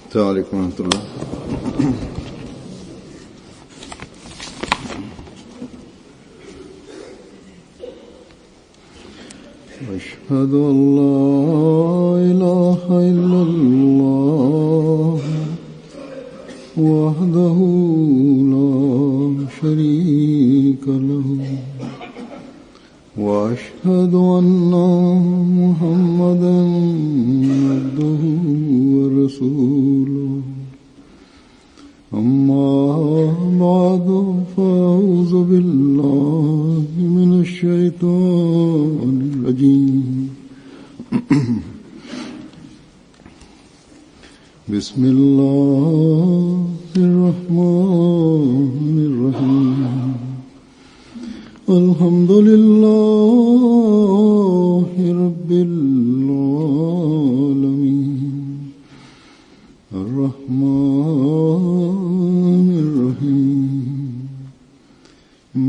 السلام عليكم ورحمة الله. أشهد أن لا إله إلا الله وحده لا شريك له وأشهد أن محمدا عبده ورسوله أما بعد فأعوذ بالله من الشيطان الرجيم بسم الله الرحمن الرحيم الحمد لله رب العالمين الرحمن الرحيم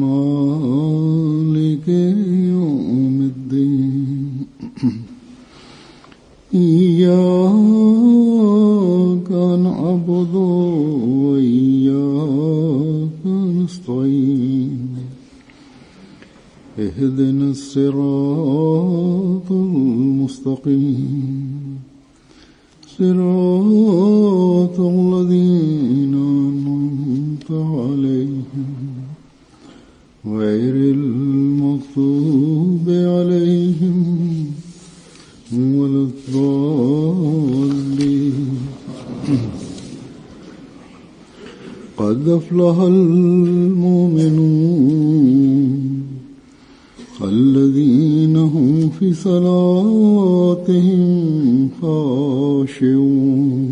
مالك يوم الدين إياك نعبد وإياك نستعين اهدنا الصراط المستقيم صراط الذين أنعمت عليهم غير المغضوب عليهم ولا الضالين. قد أفلح المؤمنون الذين هم في صلاتهم خاشعون.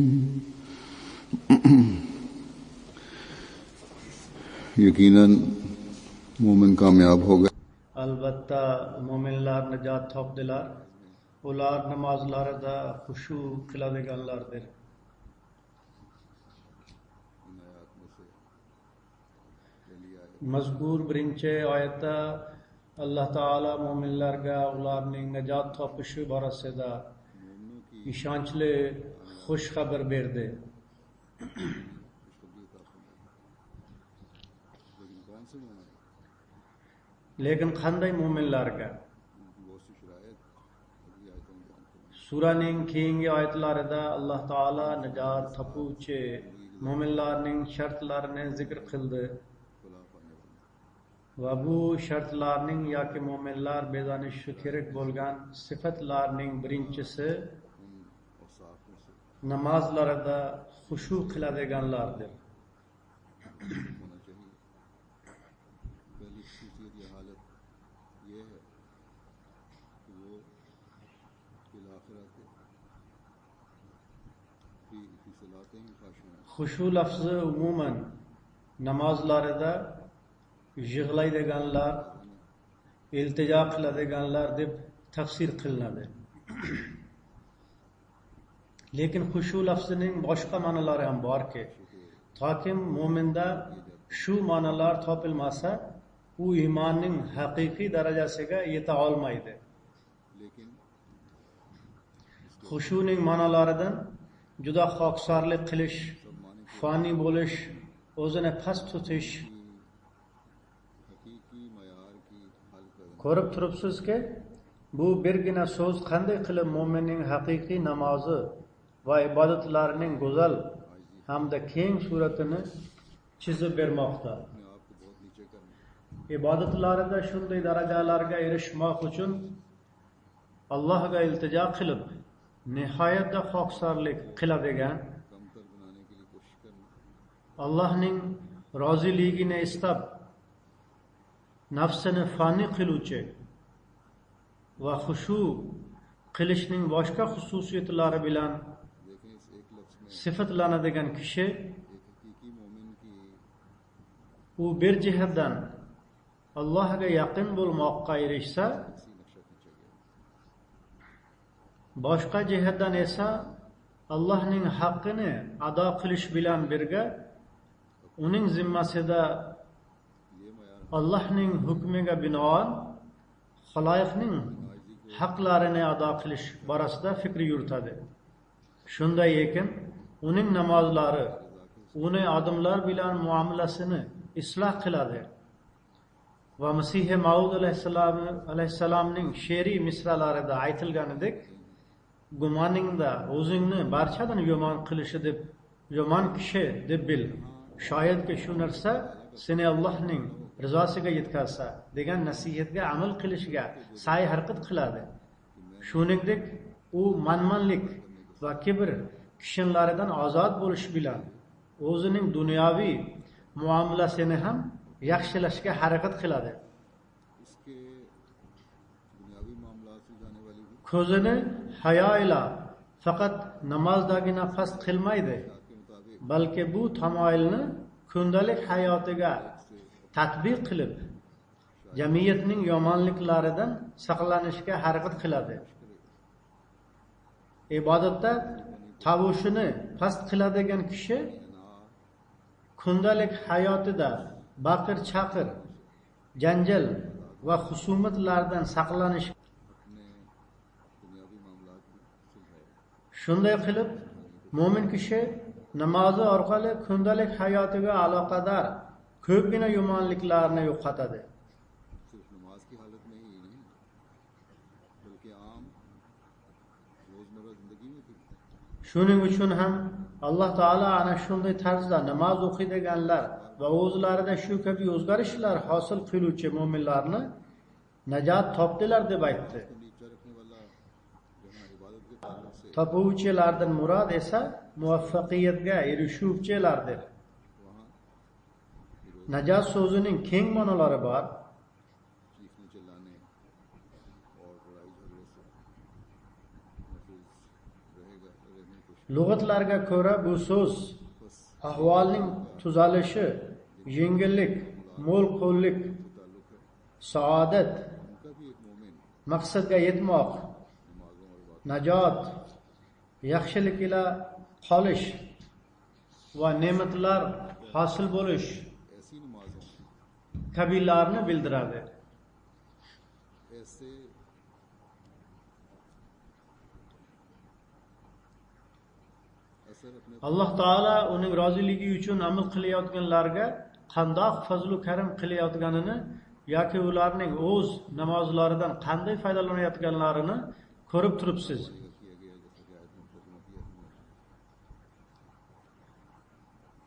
यकीनन मोमिन कामयाब हो गए. Albatta mo'minlar najot topdilar. Ular namozlarida xushu qiladiganlardir. Mazkur birinchi oyatda Alloh taolo mo'minlarga ularning najot topishi borasida ishonchli xush xabar berdi. Lekin qanday mo'minlarga? Suraning keyingi oyatlarida Alloh taolo najot topuvchi mo'minlarning shartlarini zikr qildi. Va bu shartlarning yoki mo'minlar bezanishi kerak bo'lgan sifatlarning birinchisi namozlarida xushu qiladiganlardir. Xushu lafzi umuman namozlarida yig'laydiganlar, iltijo qiladiganlar deb tafsir qilinadi. Lekin xushu lafzining boshqa ma'nolari ham borki, toki mo'minda shu ma'nolar topilmasa, u iymonning haqiqiy darajasiga yeta olmaydi. Xushuning ma'nolaridan juda xokisorlik qilish, fani bo'lish, o'zini past tutish. Ko'rib turibsizki, bu birgina so'z qanday qilib mo'minning haqiqiy namozi va ibodatlarining go'zal hamda keng suratini chizib bermoqda. Ibodatlarida shunday darajalarga erishmoq uchun Allohga iltijo qilib, nihoyatda xokisorlik qiladigan, Allohning roziligini istab nafsini fani qiluvchi va xushu qilishning boshqa xususiyatlari bilan sifatlanadigan kishi u bir jihatdan Allohga yaqin bo'lmoqqa erishsa, boshqa jihatdan esa Allohning haqqini ado qilish bilan birga uning zimmasida Allohning hukmiga binoan xaloyiqning haqlarini ado qilish borasida fikr yuritadi. Shunday ekan, uning namozlari, uni odamlar bilan muomalasini isloh qiladi. Va Masih Maud alayhissalomning she'riy misralarida aytilganidek, gumoningda o'zingni barchadan yomon qilishi deb, yomon kishi deb bil. Shoyatki shu narsa seni Allohning rizosiga yetkazsa degan nasihatga amal qilishga sa'y harakat qiladi. Shuningdek, u manmanlik va kibr kishinlaridan ozod bo'lish bilan o'zining dunyoviy muomalasini ham yaxshilashga harakat qiladi. Ko'zini hayo ila faqat namozdagina past qilmaydi, balki bu tamoyilni kundalik hayotiga tatbiq qilib, jamiyatning yomonliklaridan saqlanishga harakat qiladi. Ibodatda tavushini past qiladigan kishi kundalik hayotida baqir-chaqir, janjal va husumatlardan saqlanish. Shunday qilib, mo'min kishi namozi orqali kundalik hayotiga aloqador ko'pgina yomonliklarni yo'qotadi. Shuning uchun ham Alloh taolo ana shunday tarzda namoz o'qiydiganlar va o'zlarida shu kabi o'zgarishlar hosil qiluvchi mo'minlarni najot topdilar deb aytdi. Topuvchilardan murod esa muvaffaqiyatga erishuvchilardir. Najot so'zining keng ma'nolari bor. Lug'atlarga ko'ra bu so'z ahvolning tuzalishi, yengillik, mo'l qo'llik, saodat, maqsadga yetmoq, najot, yaxshilik ila qolish va ne'matlar hosil bo'lish kabilarni bildiradi. Alloh taolo uning roziligi uchun amal qilayotganlarga qandoq fazl va karam qilayotganini yoki ularning o'z namozlaridan qanday foydalanayotganlarini ko'rib turibsiz.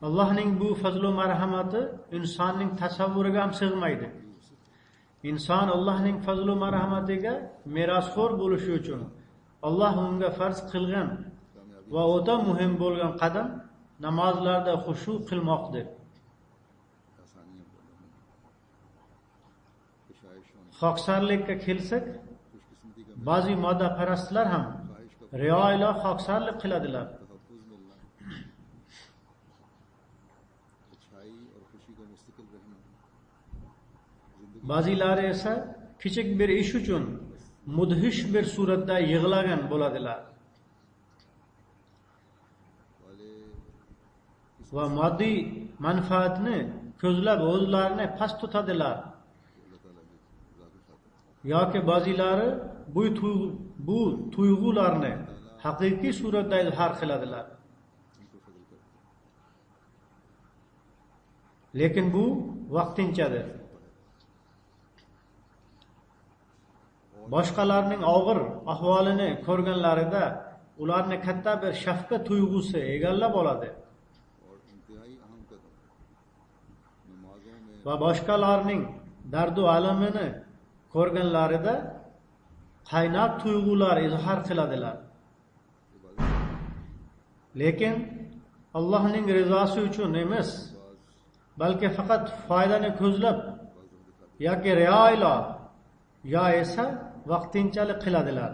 Allohning bu fazl va marhamati insonning tasavvuriga ham sig'maydi. Inson Allohning fazl va marhamatiga merosxo'r bo'lishi uchun Alloh unga farz qilgan va o'ta muhim bo'lgan qadam namozlarda xushu qilmoqdir. Xoqsarlikka kelsak, ba'zi moddaparastlar ham riyo ila xoqsarlik qiladilar. Ba'zilari esa kichik bir ish uchun mudhish bir suratda yig'lagan bo'ladilar. Va moddiy manfaatni ko'zlab o'zlarini past tutadilar. Yoki ba'zilari bu tuyg'ularni haqiqiy suratda izhor qiladilar. Lekin bu vaqtinchadir. Boshqalarning og'ir ahvolini ko'rganlarida ularni katta bir shafqat tuyg'usi egallab oladi. Va boshqalarning dardu alamini ko'rganlarida qaynoq tuyg'ular izhor qiladilar. Lekin Allohning rizosi uchun emas, balki faqat foydani ko'zlab yoki riyo ila yo esa vaqtinchalik qiladilar.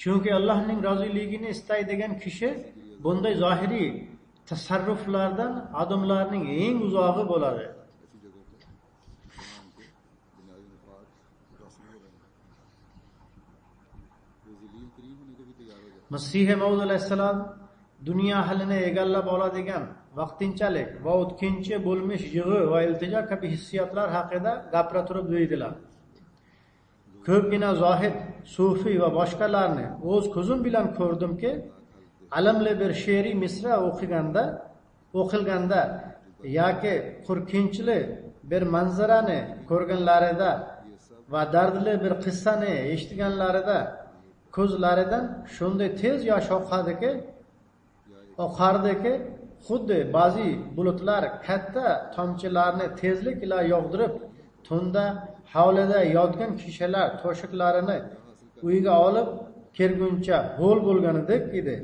Chunki Allohning roziligini istaydigan kishi bunday zohiriy tasarruflardan odamlarning eng uzog'i bo'ladi. Masih Maud alayhissalom dunyo ahlini egallab oladigan vaqtinchalik va o'tkinchi bo'lmish yig'i va iltijo kabi hissiyotlar haqida gapira turib deydilar. Ko'pgina zohid sufiy va boshqalarni o'z ko'zim bilan ko'rdimki, alamli bir she'riy misra o'qilganda yoki qo'rqinchli bir manzarani ko'rganlarida va dardli bir qissani eshitganlarida ko'zlaridan shunday tez yosh oqardiki, xuddi ba'zi bulutlar katta tomchilarni tezlik bilan yog'dirib, tunda hovlida yotgan kishilar to'shiqlarini uyga olib kelguncha ho'l bo'lganidek edi.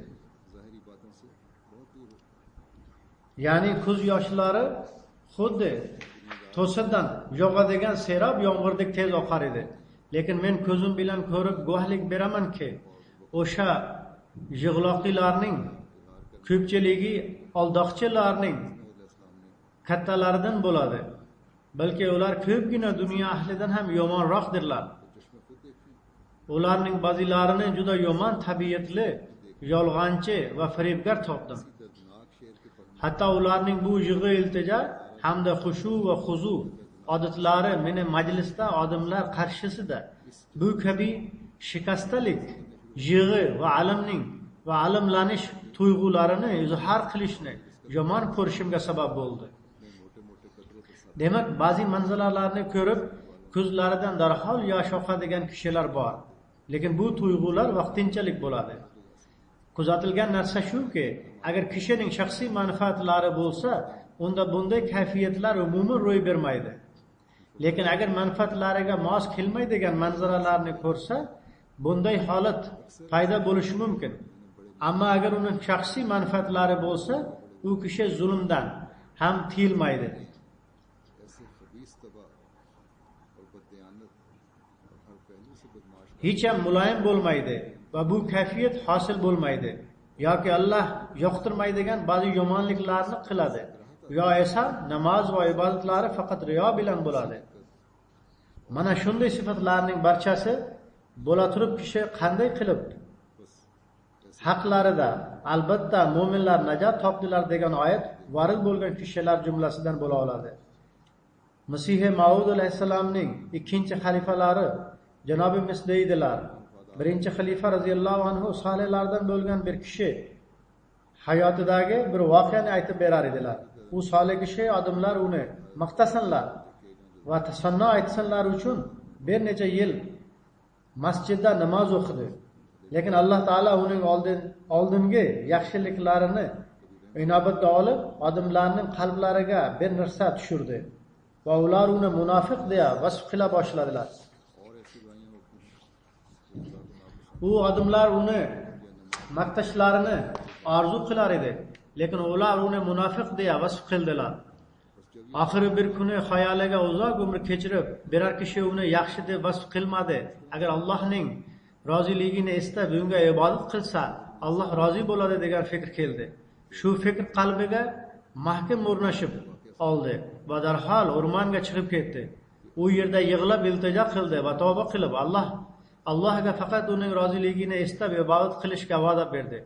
Ya'ni ko'z yoshlari xuddi to'siqdan yog'adigan serob yomg'irdek tez oqar edi. Lekin men ko'zim bilan ko'rib guvohlik beramanki, o'sha yig'loqlarning ko'pchiligi aldoqchilarning kattalaridan bo'ladi. Balki ular ko'pgina dunyo ahlidan ham yomonroqdirlar. Ularning ba'zilarini juda yomon tabiatli, yolg'onchi va firibgar topdim. Hatto ularning bu yig'i iltijo hamda xushu va xuzu odatlari meni majlisda odamlar qarshisida bu kabi shikastalik yig'i va alamlanish tuyg'ularini izhor qilishni yomon ko'rishimga sabab bo'ldi. Demak, ba'zi manzaralarni ko'rib ko'zlaridan darhol yosh oqadigan kishilar bor. Lekin bu tuyg'ular vaqtinchalik bo'ladi. Kuzatilgan narsa shuki, agar kishining shaxsiy manfaatlari bo'lsa, unda bunday kayfiyatlar umuman ro'y bermaydi. Lekin agar manfaatlariga mos kelmaydigan manzaralarni ko'rsa, bunday holat paydo bo'lishi mumkin. Ammo agar uning shaxsiy manfaatlari bo'lsa, u kishi zulmdan ham tiyilmaydi. Hech ham muloyim bo'lmaydi va bu kayfiyat hosil bo'lmaydi. Yoki Alloh yoqtirmaydigan ba'zi yomonliklarni qiladi. Yo esa namoz va ibodatlari faqat riyo bilan bo'ladi. Mana shunday sifatlarning barchasi bo'la turib kishi qanday qilib haqlarida albatta mo'minlar najot topdilar degan oyat varid bo'lgan kishilar jumlasidan bo'la oladi. Masih Maud alayhisalomning ikkinchi xalifalari Janobimiz deydilar. Birinchi xalifa radhiyallohu anhu solihlardan bo'lgan bir kishi hayotidagi bir voqeani aytib berar edilar. U solih kishi odamlar uni maqtasinlar va tasanno aytsinlar uchun bir necha yil masjidda namoz o'qidi. Lekin Alloh taolo uning oldingi yaxshiliklarini inobatga olib, odamlarning qalblariga bir narsa tushirdi va ular uni munofiq deya vasf qila boshladilar. U odamlar uni maqtashlarini orzu qilar edi, lekin ular uni munofiq deya vasf qildilar. Oxiri bir kuni xayoliga uzoq umr kechirib, biror kishi uni yaxshi deb vasf qilmadi. Agar Allohning roziligini istab unga ibodat qilsa, Alloh rozi bo'ladi degan fikr keldi. Shu fikr qalbiga mahkam o'rnashib oldi va darhol o'rmonga chiqib ketdi. U yerda yig'lab iltijo qildi va tavba qilib Allohga faqat uning roziligini istab ibodat qilishga va'da berdi.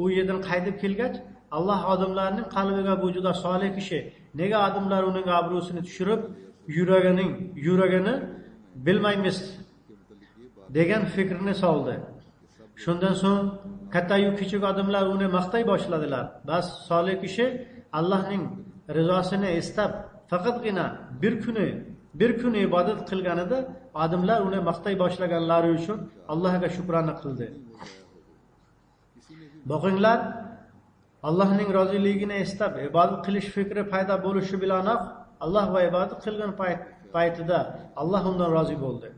U yerdan qaytib kelgach, Alloh odamlarning qalbiga bu juda solih kishi nega odamlar uning obro'sini tushirib yuragini bilmaymiz degan fikrni soldi. Shundan so'ng katta-yu kichik odamlar uni maqtay boshladilar. Bas solih kishi Allohning rizosini istab faqatgina bir kun ibodat qilganida odamlar uni maqtay boshlaganlari uchun Allohga shukrona qildi. Boqinglar, Allohning roziligini istab ibodat qilish fikri paydo bo'lishi bilanoq Alloh va ibodat qilgan paytida Alloh undan rozi bo'ldi.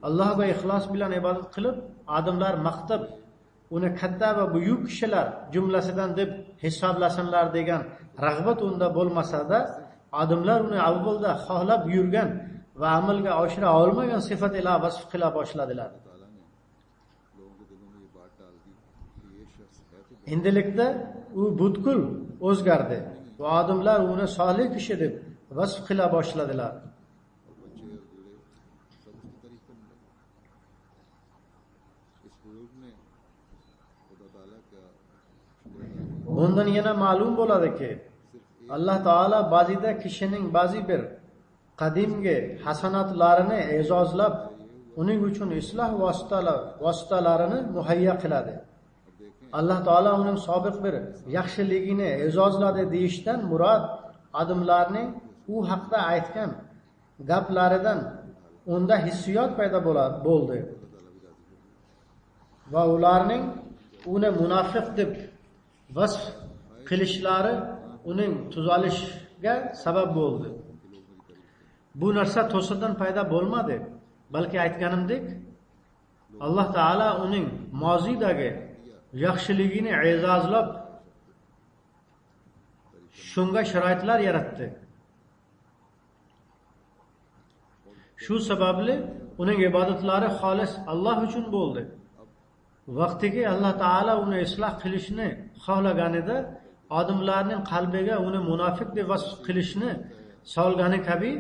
Allohga ixlos bilan ibodat qilib, odamlar maqtab uni katta va buyuk kishilar jumlasidan deb hisoblasinlar degan rag'bat unda bo'lmasa-da, odamlar uni avvalda xohlab yurgan va amalga oshira olmagan sifat ila vasf qila boshladilar. Endilikda u butkul o'zgardi va odamlar uni solih kishi deb vasf qila boshladilar. Bundan yana ma'lum bo'ladiki, Alloh taolo ba'zida kishining ba'zi bir qadimgi hasanatlarini e'zozlab, uning uchun isloh vositalarini muhayyo qiladi. Alloh taolo uning sobiq bir yaxshiligini e'zozladi deyishdan murod odamlarning u haqda aytgan gaplaridan unda hissiyot paydo bo'ldi va ularning uni munofiq deb vasf qilishlari uning tuzalishiga sabab bo'ldi. Bu narsa to'satdan paydo bo'lmadi, balki aytganimdek, Alloh taolo uning mozidagi yaxshiligini e'zozlab shunga sharoitlar yaratdi. Shu sababli uning ibodatlari xolis Alloh uchun bo'ldi. Vaqtiki Alloh taolo uni isloh qilishni xohlaganida odamlarning qalbiga uni munofiq deb vasf qilishni solgani kabi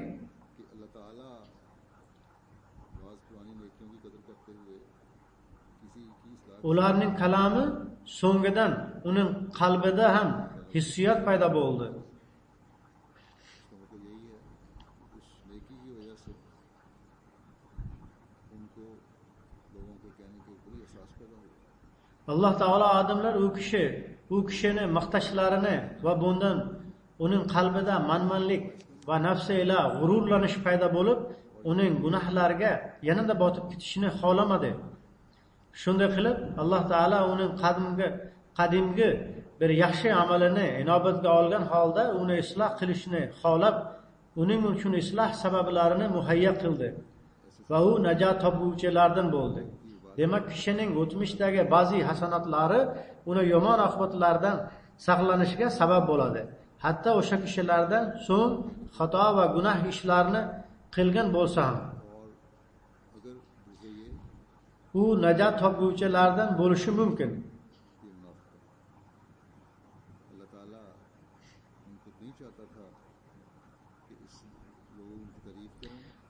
ularning kalami so'ngidan uning qalbida ham hissiyot paydo bo'ldi. Alloh taolo odamlar u kishini maqtashlarini va bundan uning qalbida manmanlik va nafsi ila g'ururlanish paydo bo'lib, uning gunohlariga yanada botib ketishini xohlamadi. Shunday qilib, Alloh taolo uning qadimgi bir yaxshi amalini inobatga olgan holda uni isloh qilishni xohlab, uning uchun isloh sabablarini muhayyo qildi va u najot topuvchilardan bo'ldi. Demak, kishining o'tmishdagi ba'zi hasanatlari uni yomon oqibatlardan saqlanishiga sabab bo'ladi. Hatto o'sha kishilardan so'ng xato va gunoh ishlarni qilgan bo'lsa ham u najot topuvchilardan bo'lishi mumkin.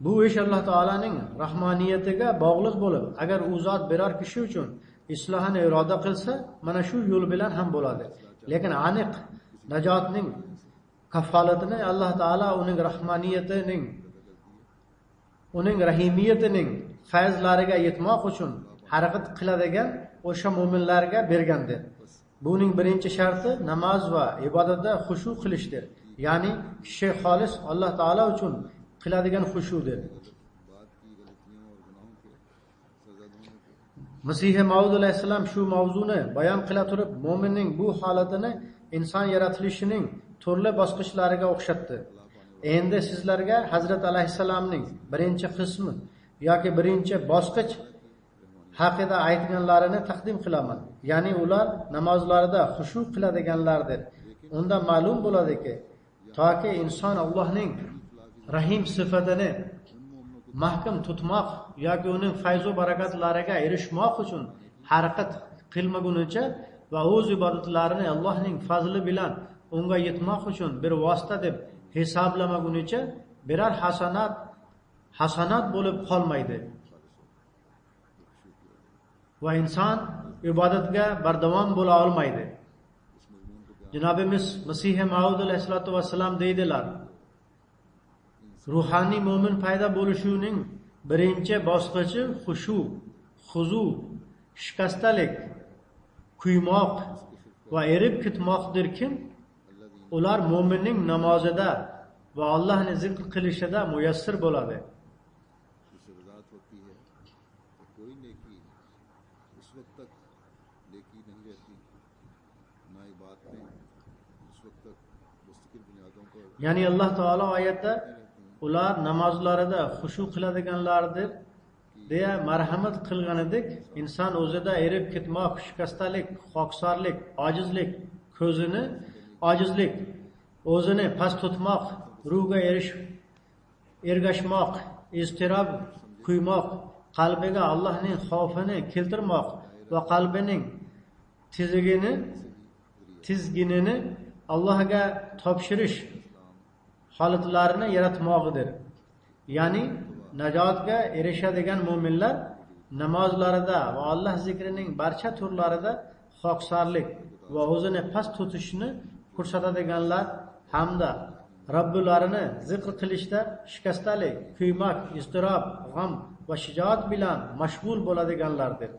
Bu ish Alloh taolaning rahmoniyatiga bog'liq bo'lib, agar u zot biror kishi uchun islohini iroda qilsa, mana shu yo'l bilan ham bo'ladi. Lekin aniq najotning kafolatini Alloh taolo uning rahmoniyatining, uning rahimiyatining fayzlariga yetmoq uchun harakat qiladigan o'sha mu'minlarga bergandir. Buning birinchi sharti namoz va ibodatda xushu qilishdir. Ya'ni kishi xolis Alloh taolo uchun qiladigan xushudir. Masih Maud alayhisalom shu mavzuni bayon qila turib, mu'minning bu holatini inson yaratilishining turli bosqichlariga o'xshatdi. Endi sizlarga Hazrat alayhisalomning birinchi qismi yoki birinchi bosqich haqida aytganlarini taqdim qilaman. Ya'ni ular namozlarida xushu qiladiganlardir. Unda ma'lum bo'ladiki, toki inson Allohning rahim sifatini mahkam tutmoq yoki uning fayzu barakatlariga erishmoq uchun harakat qilmagunicha va o'z ibodatlarini Allohning fazli bilan unga yetmoq uchun bir vosita deb hisoblamagunicha biror hasanat bo'lib qolmaydi. Va inson ibodatga bardavom bo'la olmaydi. Janobimiz Masih Maud alayhisolatu vassalam deydilar: ruhoniy mo'min paydo bo'lishining birinchi bosqichi xushu, huzu, shikastalik, kuymoq va erib ketmoqdirkim, ular mo'minning namozida va Allohni zikr qilishida muyassir bo'ladi. Ya'ni Alloh taolo oyatda ular namozlarida xushu qiladiganlardir deya marhamat qilganidek, inson o'zida erib ketmoq, shikastalik, xokisorlik, ojizlik, o'zini past tutmoq, ruhga ergashmoq, iztirob kuymoq, qalbiga Allohning xavfini keltirmoq va qalbining tizginini Allohga topshirish holatlarini yaratmoqdir. Ya'ni najotga erishadigan mu'minlar namozlarida va Alloh zikrining barcha turlarida xokisorlik va o'zini past tutishni ko'rsatadiganlar hamda Robblarini zikr qilishda shikastalik, kuymak, iztirob, g'am va shijoat bilan mashg'ul bo'ladiganlardir.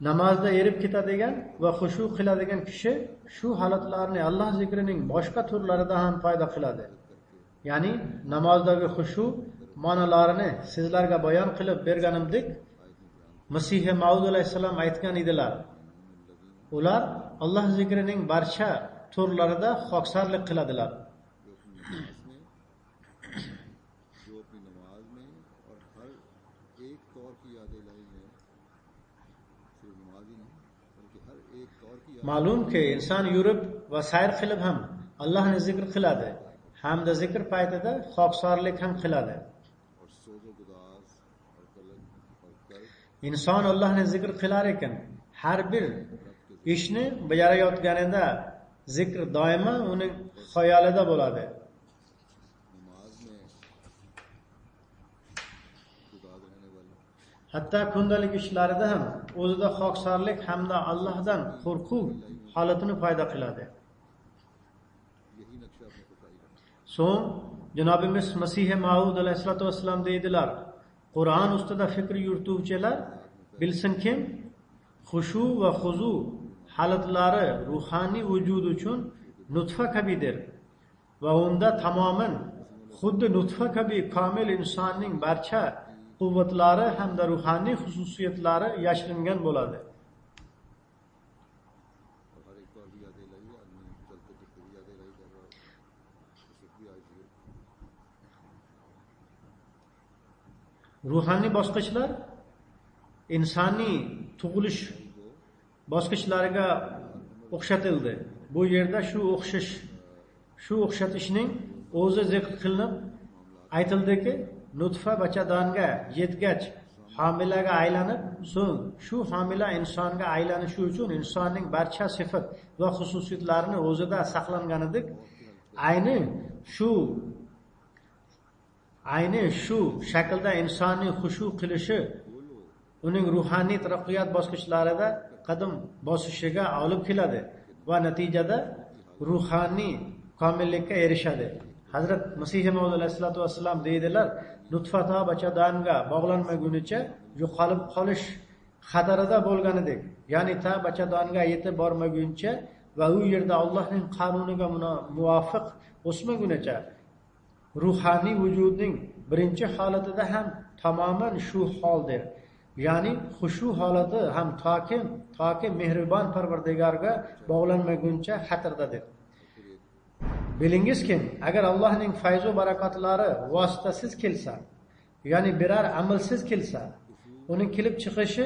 Namozda erib ketadigan va xushu qiladigan kishi shu holatlarni Alloh zikrining boshqa turlarida ham paydo qiladi. Ya'ni namozdagi xushu ma'nolarini sizlarga bayon qilib berganimdek, Masih Maud alayhisalom aytgan edilar. Ular Alloh zikrining barcha turlarida xoksarlik qiladilar. Ma'lumki, inson yurib va sayr qilib ham Allohni zikr qiladi, hamda zikr paytida xoksarlik ham qiladi. Inson Allohni zikr qilar ekan, har bir ishni bajarayotganida zikr doimo uning xayolida bo'ladi. Hatto kundalik ishlarida ham o'zida xoksarlik hamda Allohdan qo'rquv holatini paydo qiladi. So'ng Janobimiz Masih Maud alayhisolatu vasallam deydilar: Qur'on ustida fikr yurituvchilar bilsin kim xushu va xuzu holatlari ruhoniy vujud uchun nutfa kabidir va unda tamoman xuddi nutfa kabi komil insonning barcha quvvatlari hamda ruhoniy xususiyatlari yashiringan bo'ladi. Ruhoniy bosqichlar insoniy tug'ilish bosqichlariga o'xshatildi. Bu yerda shu o'xshatishning o'zi zikr qilinib aytildiki, nutfa bachadonga yetgach homilaga aylanib, so'ng shu homila insonga aylanishi uchun insonning barcha sifat va xususiyatlarini o'zida saqlanganidek, ayni shu shaklda insonning xushu qilishi uning ruhoniy taraqqiyot bosqichlarida qadam bosishiga olib keladi va natijada ruhoniy komillikka erishadi. Hazrat Masih Maud alayhisolatu vasallam deydilar: nutfa to bachadonga bog'lanmagunicha yo'qolib qolish xatarida bo'lganidek, ya'ni ta bachadonga yetib bormaguncha va u yerda Allohning qonuniga muvofiq o'smagunicha ruhoniy vujudning birinchi holatida ham tamoman shu holdir. Ya'ni xushu holati ham toki mehribon Parvardigorga bog'lanmaguncha xatardadir. Bilingizki, agar Allohning fayzu barakotlari vositasiz kelsa, ya'ni biror amalsiz kelsa, uning kelib chiqishi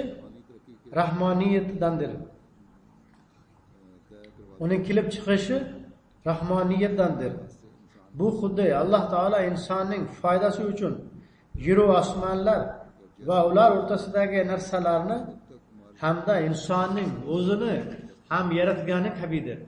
rahmoniyatdandir. Bu xuddi Alloh taolo insonning foydasi uchun yer va osmonlar va ular o'rtasidagi narsalarni hamda insonning o'zini ham yaratgani kabidir.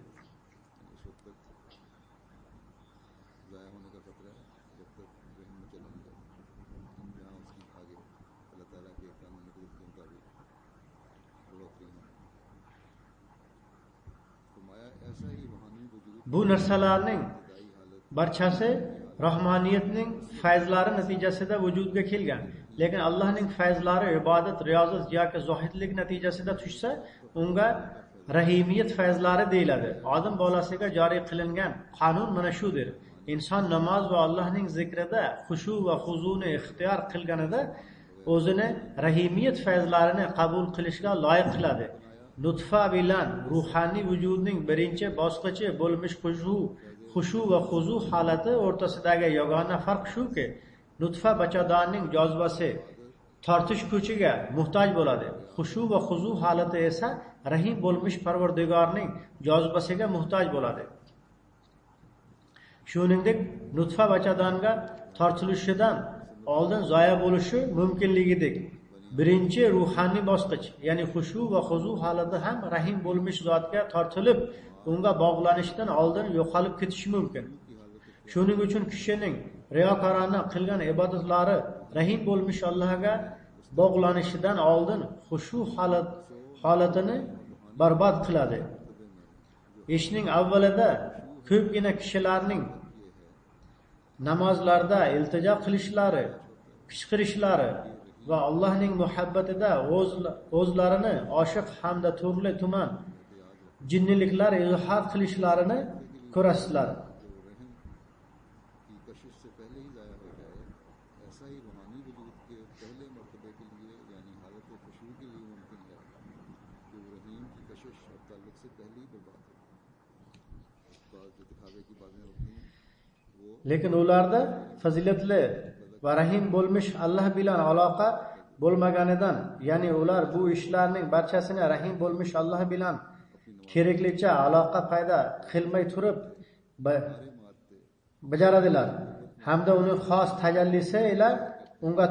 Bu narsalarning barchasi rahmoniyatning fayzlari natijasida vujudga kelgan. Lekin Allohning fayzlari ibodat, riyozat yoki zohidlik natijasida tushsa, unga rahimiyat fayzlari deyiladi. Odam bolasiga joriy qilingan qonun mana shudir. Inson namoz va Allohning zikrida xushu va huzuni ixtiyor qilganida o'zini rahimiyat fayzlarini qabul qilishga loyiq qiladi. Nutfa bilan ruhoniy vujudning birinchi bosqichi bo'lmish xushu va huzu holati o'rtasidagi yagona farq shuki, nutfa bachadonning jozibasi tortish kuchiga muhtoj bo'ladi. Xushu va huzu holati esa rahim bo'lmish Parvardigorning jozibasiga muhtoj bo'ladi. Shuningdek, nutfa bachadonga tortilishidan oldin zoya bo'lishi mumkinligidek, birinchi ruhoniy bosqich, ya'ni xushu va huzu holati ham rahim bo'lmish zotga tortilib, unga bog'lanishdan oldin yo'qolib ketishi mumkin. Shuning uchun kishining riyokorona qilgan ibodatlari rahim bo'lmish Allohga bog'lanishidan oldin xushu holatini barbod qiladi. ishning avvalida ko'pgina kishilarning namozlarda iltijo qilishlari, qichqirishlari va Allohning muhabbatida o'zlarini oshiq hamda turli tuman jinniliklar izhor qilishlarini ko'rasizlar. की कशिश से पहले ही ज़ाया हो जाए, ऐसा ही रूहानी वजूद के पहले मरतबे के लिए यानी हालत खुशबू के लिए मुमकिन है कि वो रहीम की कशिश और ताल्लुक से पहले ही बर्बाद हो। बाद जो दिखावे की बातें होती हैं वो Lekin ularda fazilatli va rahim bo'lmish Alloh bilan aloqa bo'lmaganidan, ya'ni ular bu ishlarning barchasini rahim bo'lmish Alloh bilan keraklicha aloqa paydo qilmay turib bajaradilar hamda uning xos tajallisi ila unga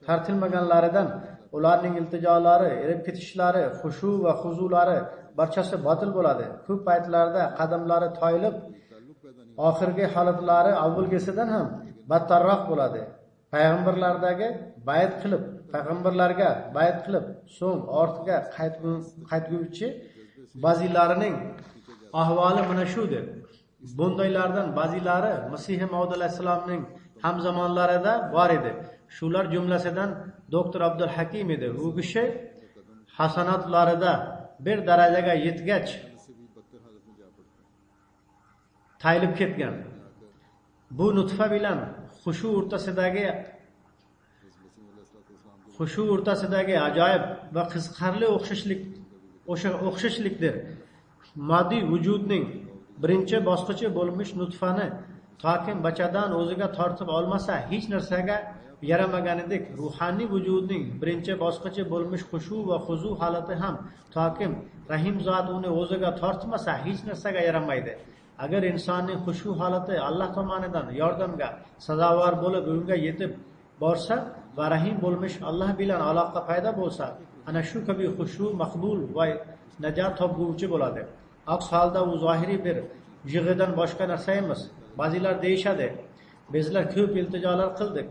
tortilmaganlaridan ularning iltijolari, erib ketishlari, xushu va huzulari barchasi botil bo'ladi. Ko'p paytlarda qadamlari toyilib, oxirgi holatlari avvalgisidan ham battarroq bo'ladi. Payg'ambarlarga bayat qilib, so'ng ortiga qaytguvchi ba'zilarining ahvoli mana shudir. Bundaylardan ba'zilari Masih Maud alayhisalomning hamzamonlarida bor edi. Shular jumlasidan doktor Abdul Hakim edi. U kishi hasanatlarida bir darajaga yetgach tayilib ketgan. Bu nutfa bilan xushu o'rtasidagi ajoyib va qiziqarli o'xshashlikdir. Moddiy vujudning birinchi bosqichi bo'lmish nutfani tokim bachadan o'ziga tortib olmasa hech narsaga yaramaganidek, ruhoniy vujudning birinchi bosqichi bo'lmish xushu va huzu holati ham tokim rahim zot uni o'ziga tortmasa hech narsaga yaramaydi. Agar insonning xushu holati Alloh tomonidan yordamga sazovor bo'lib unga yetib borsa va rahim bo'lmish Alloh bilan aloqa paydo bo'lsa, ana shu kabi xushu maqbul va najot topguvchi bo'ladi. Aks holda u zohiriy bir yig'idan boshqa narsa emas. Ba'zilar deyishadi, bizlar ko'p iltijolar qildik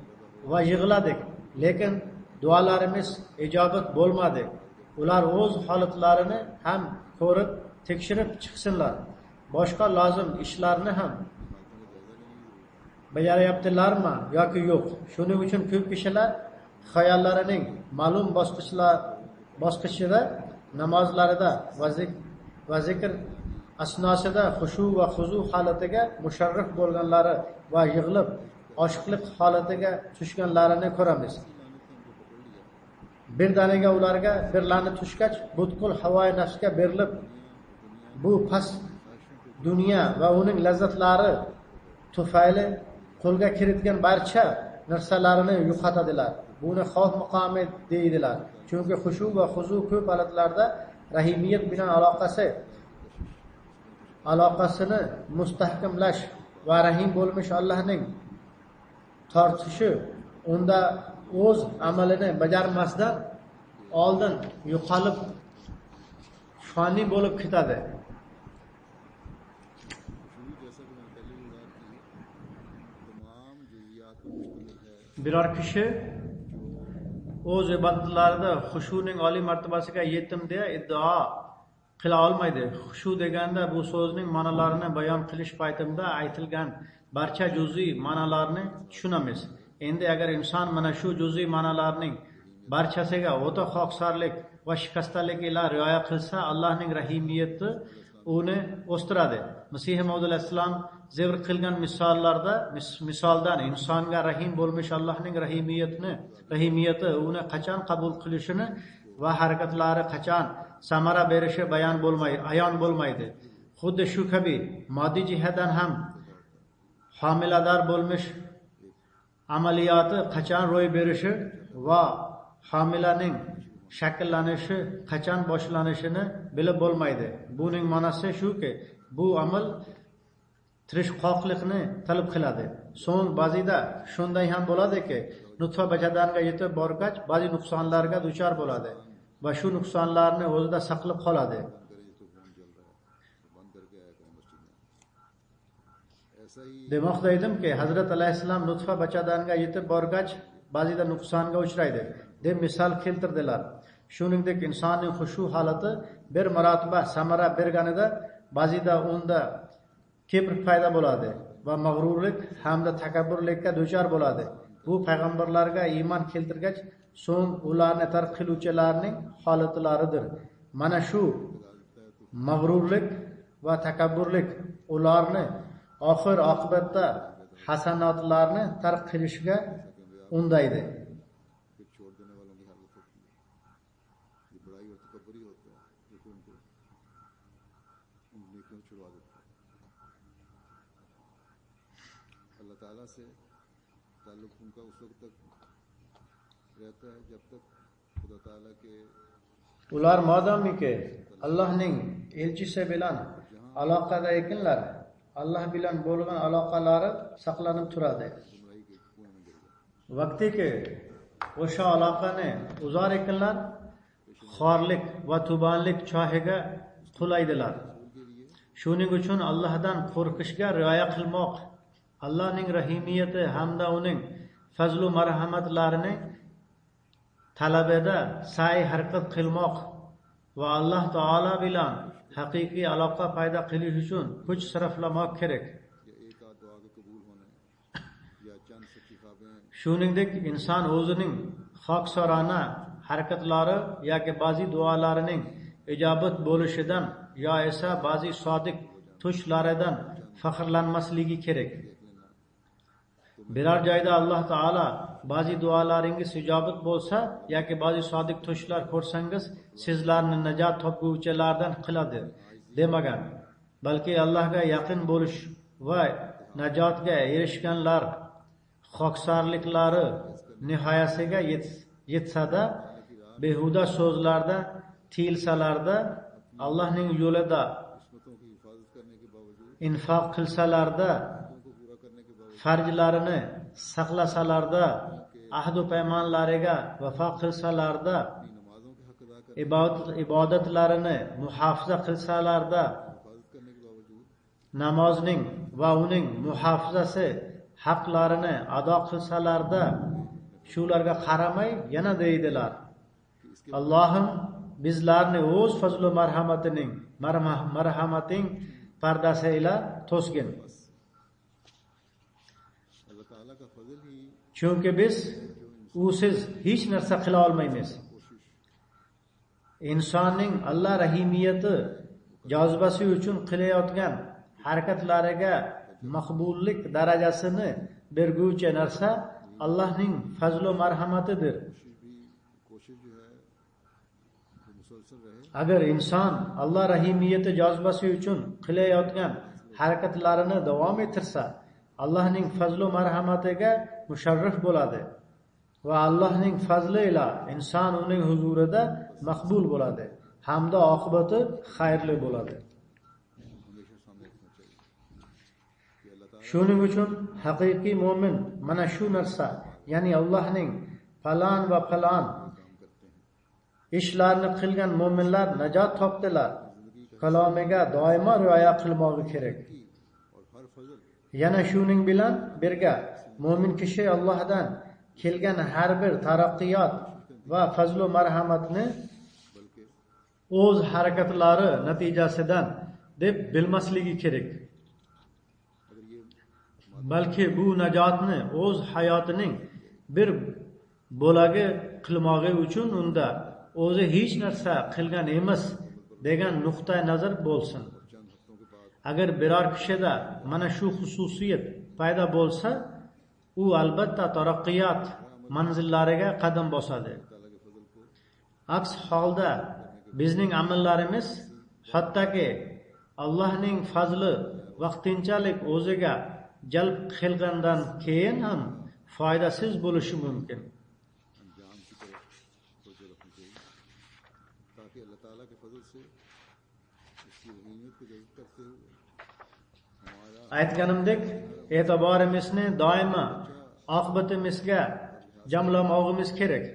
va yig'ladik, lekin duolarimiz ijobat bo'lmadi. Ular o'z holatlarini ham ko'rib, tekshirib chiqsinlar. Boshqa lozim ishlarni ham bajaryaptilarmi yoki yo'q. Shuning uchun ko'p kishilar xayollarining ma'lum bosqichida namozlarida va zikr asnosida xushu va huzu holatiga musharraf bo'lganlari va yig'ilib oshiqlik holatiga tushganlarini ko'ramiz. Birdaniga ularga bir la'nat tushgach, butkul havoyi nafsga berilib, bu past dunyo va uning lazzatlari tufayli qo'lga kiritgan barcha narsalarini yo'qotadilar. Buni xavf maqomi deydilar. Chunki xushu va huzu ko'p holatlarda rahimiyat bilan aloqasini mustahkamlash va rahim bo'lmish Allohning tortishi unda o'z amalini bajarmasdan oldin yo'qolib fani bo'lib ketadi. Biror kishi o'z ibodatlarida xushuning oliy martabasiga yetdim deya iddao qila olmaydi. Xushu deganda bu so'zning ma'nolarini bayon qilish paytimda aytilgan barcha juz'iy ma'nolarni tushunamiz. Endi agar inson mana shu juz'iy ma'nolarning barchasiga o'ta xoqsorlik va shikastalik ila rioya qilsa, Allohning rahimiyati uni o'stiradi. Masih Maud alayhissalom zikr qilgan misoldan insonga rahim bo'lmish Allohning rahimiyati uni qachon qabul qilishini va harakatlari qachon samara berishi ayon bo'lmaydi. Xuddi shu kabi moddiy jihatdan ham homilador bo'lmish amaliyoti qachon ro'y berishi va homilaning shakllanishi qachon boshlanishini bilib bo'lmaydi. Buning ma'nosi shuki, bu amal tirishqoqlikni talab qiladi. So'ng ba'zida shunday ham bo'ladiki, nutfa bachadanga yetib borgach, ba'zi nuqsonlarga duchor bo'ladi va shu nuqsonlarni o'zida saqlab qoladi. Demoqda edimki, Hazrat alayhissalom nutfa bachadanga yetib borgach, ba'zida nuqsonga uchraydi deb misol keltirdilar. shuningdek insonning xushu holati bir marotaba samara berganida ba'zida unda kibr paydo bo'ladi va mag'rurlik hamda takabburlikka duchor bo'ladi. Bu payg'ambarlarga iymon keltirgach so'ng ularni tark qiluvchilarning holatlaridir. Mana shu mag'rurlik va takabburlik ularni oxir oqibatda hasanotlarni tark qilishga undaydi. फिर छोड़ देने वालों की हालत होती है। ये बड़ाई और तकब्बुरी होता है जो कि उनको उन नेकियों छुड़वा देता है। अल्लाह ताला से ताल्लुक उनका उस वक्त तक रहता है जब तक खुदा ताला के Ular modomiki Allohning elchisi bilan aloqada ekanlar, Alloh bilan bo'lgan aloqalari saqlanib turadi. गुमराही के कुएं में गिर गए। Vaqtiki o'sha aloqani uzar ekanlar, xorlik va tubanlik chohiga qulaydilar. Shuning uchun Allohdan qo'rqishga rioya qilmoq, Allohning rahimiyati hamda uning fazlu marhamatlarini talabida sa'y harakat qilmoq va Alloh taolo bilan haqiqiy aloqa paydo qilish uchun kuch sarflamoq kerak. या एक आध दुआ के कबूल होने या चंद सच्ची ख्वाबें Shuningdek inson o'zining xoksorona harakatlari yoki ba'zi duolarining ijobat bo'lishidan yo esa ba'zi sodiq tushlaridan faxrlanmasligi kerak. Biror joyda Alloh taolo ba'zi duolaringiz ijobat bo'lsa yoki ba'zi sodiq tushlar ko'rsangiz sizlarni najot topguvchilardan qiladi demagan, balki Allohga yaqin bo'lish va najotga erishganlar xoksorliklari nihoyasiga yetsada behuda so'zlarda tiyilsalarda Allohning yo'lida किस्मतों की हिफाजत करने के बावजूद infoq qilsalarda को पूरा करने के बावजूद farjlarini saqlasalarda ahdu paymonlariga vafo qilsalarda अपनी नमाजों के हक अदा कर ibodatlarini muhofaza qilsalarda हिफाजत करने के बावजूद namozning va uning muhofazasi haqlarini ado qilsalarda shularga qaramay yana deydilar: Allohim bizlarni o'z fazlu marhamating pardasi ila to'sgin. अल्लाह ताला का फजल ही Chunki biz usiz hech narsa qila olmaymiz. Insonning Alloh rahimiyati jozibasi uchun qilayotgan harakatlariga maqbullik darajasini berguvchi narsa Allohning fazlu marhamatidir. कोशिश जो है वो मुसलसल रहे Agar inson Alloh rahimiyati jozibasi uchun qilayotgan harakatlarini davom ettirsa, Allohning fazlu marhamatiga musharraf bo'ladi va Allohning fazli ila inson uning huzurida maqbul bo'ladi hamda oqibati xayrli bo'ladi. हमेशा सामने रखना चाहिए कि अल्लाह ताला Shuning uchun haqiqiy mo'min mana shu narsa, ya'ni Allohning falon va falon ishlarni qilgan mo'minlar najot topdilar kalomiga doimo rioya qilmoqi kerak. और हर फजल Yana shuning bilan birga mo'min kishi Allohdan kelgan har bir taraqqiyot va fazlu marhamatni बल्कि o'z harakatlari natijasidan deb bilmasligi kerak. अगर ये Balki bu najotni o'z hayotining bir bo'lagi qilmog'i uchun unda o'zi hech narsa qilgan emas degan nuqtai nazar bo'lsin. चंद हफ्तों के बाद Agar biror kishida mana shu xususiyat paydo bo'lsa, u albatta taraqqiyot manzillariga qadam bosadi. ताला के फजल को Aks holda bizning amallarimiz hattoki Allohning fazli vaqtinchalik o'ziga jalb qilgandan keyin ham foydasiz bo'lishi mumkin. अंजाम की तरफ तवज्जो रखनी चाहिए ताकि अल्लाह ताला के फजल से उसकी रहीमियत को जज्ब करते हुए हमारा Aytganimdek, e'tiborimizni doimo oqibatimizga jamlamog'imiz kerak.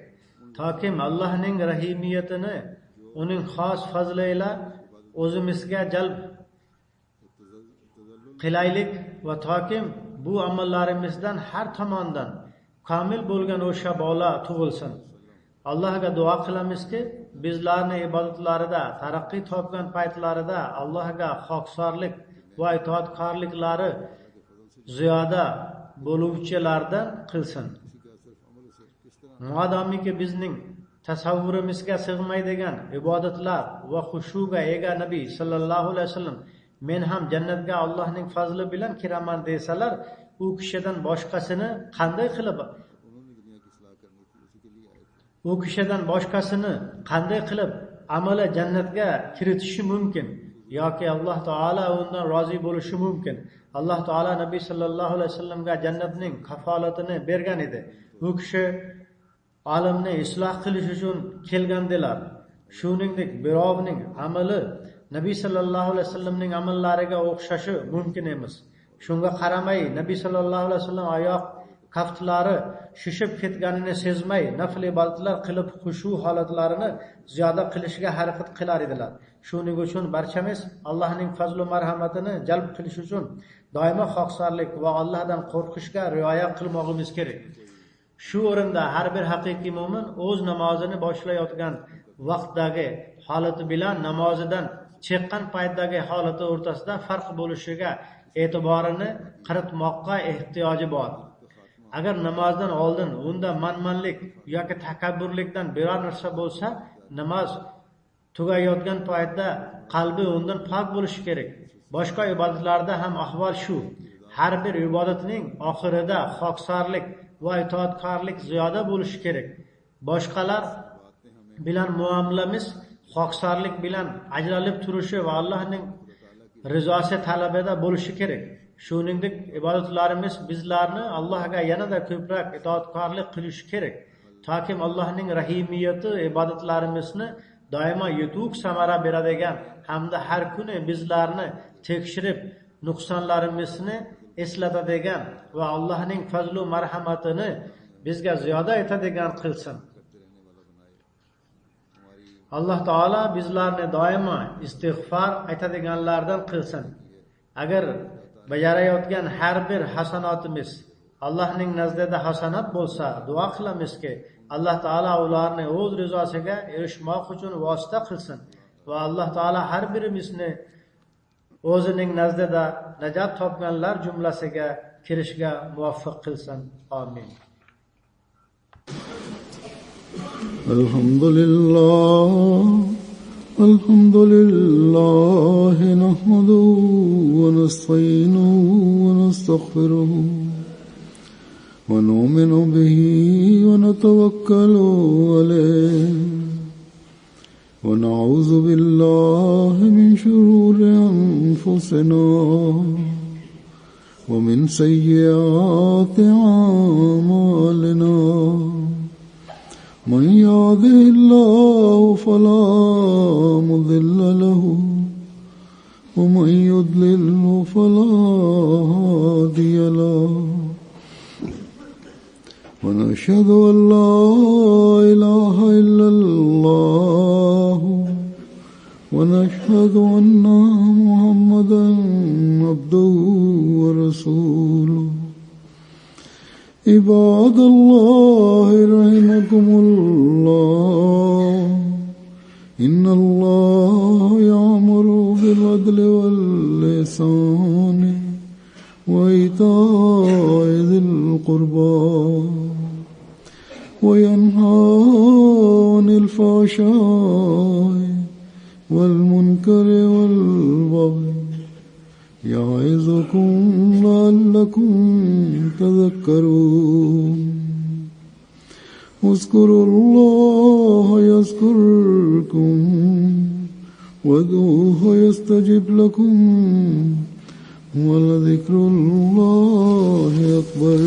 Tokim Allohning rahimiyatini uning xos fazli ila o'zimizga jalb qilaylik va tokim bu amallarimizdan har tomondan komil bo'lgan o'sha bola tug'ilsin. Allohga duo qilamizki, bizlarni ibodatlarida taraqqiy topgan paytlarida Allohga xoksorlik va itoatkorliklari ziyoda bo'luvchilardan qilsin. Modomiki bizning tasavvurimizga sig'maydigan ibodatlar va xushuga ega Nabiy sallallohu alayhi vasallam men ham jannatga Allohning fazli bilan kiraman desalar, u kishidan boshqasini qanday qilib amali jannatga kiritishi mumkin yoki Alloh taolo undan rozi bo'lishi mumkin? Alloh taolo Nabiy sallallohu alayhi vasallamga jannatning kafolatini bergan edi. U kishi olamni isloh qilish uchun kelgandilar. Shuningdek, birovning amali Nabiy sallallohu alayhi vasallamning amallariga o'xshashi mumkin emas. Shunga qaramay, Nabiy sallallohu alayhi vasallam oyoq kaftlari shishib ketganini sezmay, nafl ibodatlar qilib xushu holatlarini ziyoda qilishga harakat qilar edilar. Shuning uchun barchamiz Allohning fazl va marhamatini jalb qilish uchun doimo xoksorlik va Allohdan qo'rqishga rioya qilmoqimiz kerak. Shu o'rinda har bir haqiqiy mu'min o'z namozini boshlayotgan vaqtdagi holati bilan namozidan chiqqan paytdagi holati o'rtasida farq bo'lishiga e'tiborini qaratmoqqa ehtiyoji bor. Agar namozdan oldin unda manmanlik yoki takabburlikdan biror narsa bo'lsa, namoz tugayotgan paytda qalbi undan pok bo'lishi kerak. Boshqa ibodatlarda ham ahvol shu. Har bir ibodatning oxirida xoksorlik va itoatkorlik ziyoda bo'lishi kerak. Boshqalar bilan muomalamiz xoksorlik bilan ajralib turishi va Allohning rizosi talabida bo'lishi kerak. Shuningdek, ibodatlarimiz bizlarni Allohga yanada ko'proq itoatkorlik qilishi kerak. Toki Allohning rahimiyati ibodatlarimizni doimo yutuq samara beradigan hamda har kuni bizlarni tekshirib nuqsonlarimizni eslatadigan va Allohning fazl va marhamatini bizga ziyoda etadigan qilsin. Alloh taolo bizlarni doimo istig'for aytadiganlardan qilsin. Agar bajarayotgan har bir hasanotimiz Allohning nazdida hasanat bo'lsa, duo qilamizki, Alloh taolo ularni o'z rizosiga erishmoq uchun vosita qilsin va Alloh taolo har birimizni o'zining nazdida najot topganlar jumlasiga kirishga muvaffaq qilsin. Amin. Alhamdulillah nahmaduhu wa nasta'inuhu wa nastaghfiruhu wa nu'minu bihi wa natawakkalu alayhi wa na'udhu billahi min shururi anfusina wa min sayyiati a'malina. من يهده الله فلا مضل له ومن يضلل فلا هادي له ونشهد أن لا إله إلا الله ونشهد أن محمدا عبده ورسوله. عباد الله رحمكم الله إن الله يأمر بالعدل والإحسان وإيتاء ذي القربى وينهى عن الفحشاء والمنكر والبغي يعظكم لعلكم تذكرون. اذكروا الله يذكركم وادعوه يستجب لكم ولذكر الله أكبر.